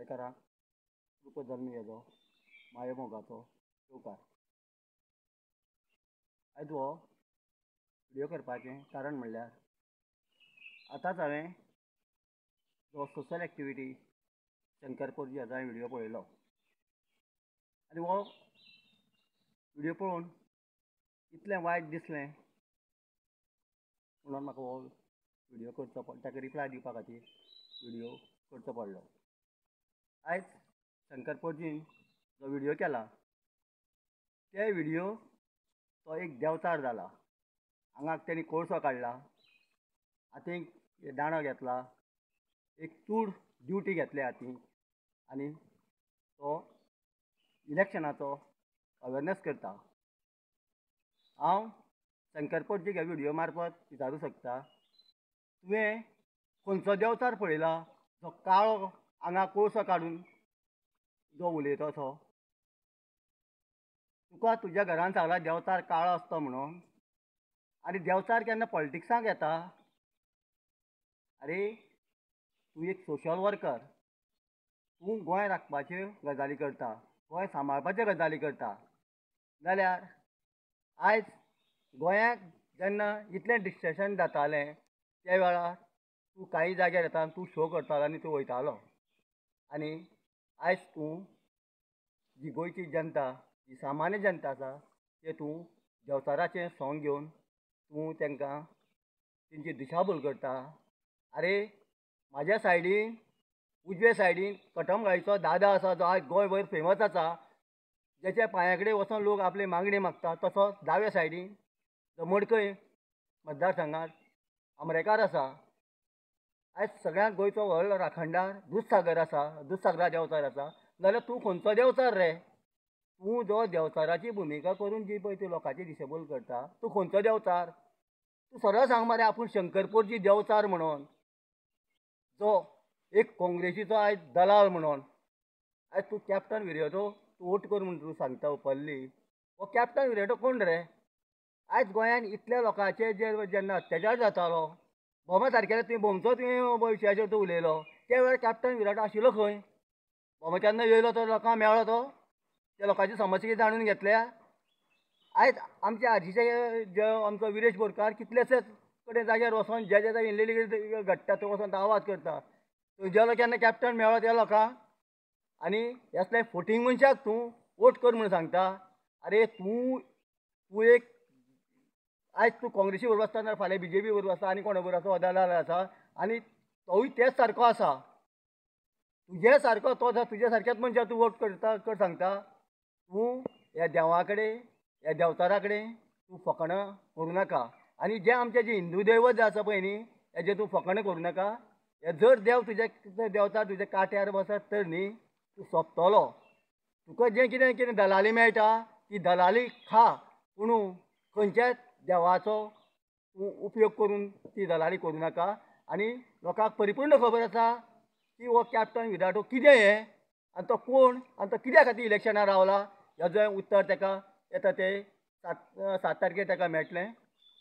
गोंयकारांक रूपधर्मीयाचो मायेमोगाचो येवकार. आयज हो व्हिडियो करपाचें कारण म्हणल्यार आतांच हांवें जो सोशल एक्टिविटी शंकरपूरजी हाजो हांवें व्हिडियो पळयलो आनी हो व्हिडियो पळोवन इतलें वायट दिसलें म्हणून म्हाका हो व्हिडियो करचो ताका रिप्लाय दिवपा खातीर व्हिडियो करचो पडलो. आयज शंकरपूरजीन जो व्हिडियो केला ते व्हिडियो तो एक देंवचार जाला. आंगाक तेणी कोळसो काडला, हातीक दांडो घेतला, एक चूड ड्युटी घेतल्या हातीक आनी तो इलेक्शनाचो अवेरनेस करता. हांव शंकरपूरजीक ह्या व्हिडियो मार्फत विचारूं शकता, तुवें खंयचो देंवचार पळयला जो काळो आंगाक कोळसो काडून जो उलयता तो? तुका तुज्या घरान सांगला देंवचार काळो आसता म्हणून, आनी देंवचार केन्ना पॉलिटिक्सांक येता? अरे तूं एक सोशल वर्कर, तूं गोंय राखपाच्यो गजाली करता, गोंय सांबाळपाच्यो गजाली करता, जाल्यार आयज गोंयाक जेन्ना इतलें डिस्ट्रेक्शन जातालें त्या वेळार तूं काही जाग्यार येता तूं शो करतालो आनी तूं वयतालो. आनी आयज तूं जी गोंयची जनता, जी सामान्य जनता आसा ते तूं देंवचाराचें सोंग घेवन तूं तांकां तेंची दिशाभूल करता. अरे म्हाज्या सायडीन उजवे सायडीन कटमगाळीचो दादा आसा जो आयज गोंयभर फेमस आसा, जेच्या पांया कडेन वचोन लोक आपली मागणी मागता. तसोच दावे सायडीन जो मडकय मतदारसंघात आमरेकार आसा. आयज सगळ्यांत गोंयचो व्हडलो राखणदार दूदसागर आसा, दूदसागरा देंवचार आसा. जाल्यार तूं खंयचो देंवचार रे? तूं जो देंवचाराची भुमिका करून जी पळय ती लोकांची दिशाभूल करता, तूं खंयचो देंवचार? तूं सरळ सांग मरे आपूण शंकरपूरजी देंवचार म्हणून, जो एक काँग्रेसीचो आयज दलाल म्हणून. आयज तूं कॅप्टन विरेटो तूं वोट कर म्हणून तूं सांगता ओपनली. हो कॅप्टन विरेटो कोण रे? आयज गोंयान इतल्या लोकांचे जेन्ना अत्याचार जातालो, बोमा सारकेलो तुवें बोमचो तुवें विशयाचेर तो उलयलो, त्या वेळार कॅप्टन विराट आशिल्लो खंय? बोमा केन्ना येयलो तो लोकांक मेळ्ळो तो? त्या लोकांची समस्या जाणून घेतल्या? आयज आमचे आजीचे जे आमचो विरेश बोरकार कितलेशेच कडेन जाग्यार वचोन जे जे इल्लीगल घडटा थंय वचोन तो आवाज करता. तुजेलो केन्ना कॅप्टन मेळ्ळो त्या लोकांक? आनी असले फोटींग मनशाक तूं वोट कर म्हणून सांगता. अरे तूं एक आयज तूं काँग्रेसी बरोबर आसता ना फाल्यां BJP बरोबर आसा आनी कोणा बरोबर आसा, हो दलाल आसा आनी तोय तेच सारको आसा. तुजे सारको तो तुजे सारक्याच मनशाक तूं वोट करता कर सांगता. तूं ह्या देवा कडेन ह्या देंवचारा कडेन तूं फकाणां करूं नाका. आनी जे आमचे जे हिंदू दैवत जे आसा पळय न्ही, हेजे तूं फकाणां करूं नाका. हे जर देव तुजे देंवचार तुजे काट्यार बसत तर न्ही तूं सोंपतलो. तुका जें कितें दलाली मेळटा ती दलाली खा, पूण खंयच्याच देवाचो तूं उपयोग करून ती दलाली करूं नाका. आनी लोकांक परिपूर्ण खबर आसा की हो कॅप्टन विराटो कितें हें आनी तो कोण आनी तो कित्या खातीर इलेक्शनार रावला, हेजो उत्तर ताका येता ते 7 तारखेर ताका मेळटलें.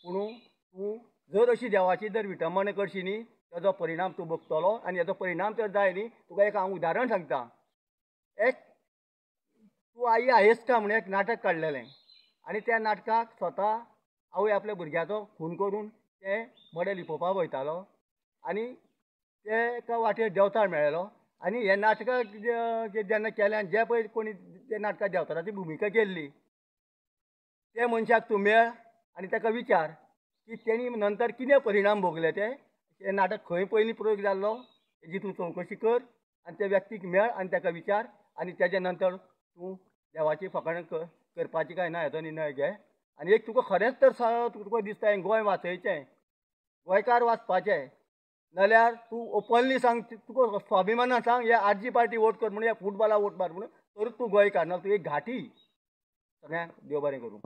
पूण तूं जर अशी देवाची जर विटंबना करशी न्ही, तेजो परिणाम तूं भोगतलो. आनी हेजो परिणाम जर जाय न्ही, तुका एक हांव उदाहरण सांगता. एक तूं आई आयेस्ता म्हणून एक नाटक काडलेलें आनी त्या नाटकाक स्वता आवय आपल्या भुरग्याचो खून करून तें मडे लिपोवपाक वयतालो आनी ते एका वाटेर देंवचार मेळ्ळो. आनी हे नाटकाक जेन्ना केलें जे पळय कोणी ते नाटकाक देंवचाराची भुमिका केल्ली त्या मनशाक तूं मेळ आनी ताका विचार की तेणी नंतर कितें परिणाम भोगले ते नाटक खंय पयलीं प्रयोग जाल्लो हेजी तूं चवकशी कर आनी त्या व्यक्तीक मेळ आनी ताका विचार आनी तेजे नंतर तूं देवाची फकाणां करपाची काय ना हेजो निर्णय घे. आनी एक तुका खरेंच तर तुका दिसता गोंय वाचयचें, गोंयकार वाचपाचे, जाल्यार तूं ओपनली सांग, तुका स्वाभिमानान सांग हे RG पार्टी वोट कर म्हणून, हे फुटबॉला वोट मार म्हणून, तर तूं गोंयकार ना तूं एक घाटी. सगळ्यांक देव बरें करूं.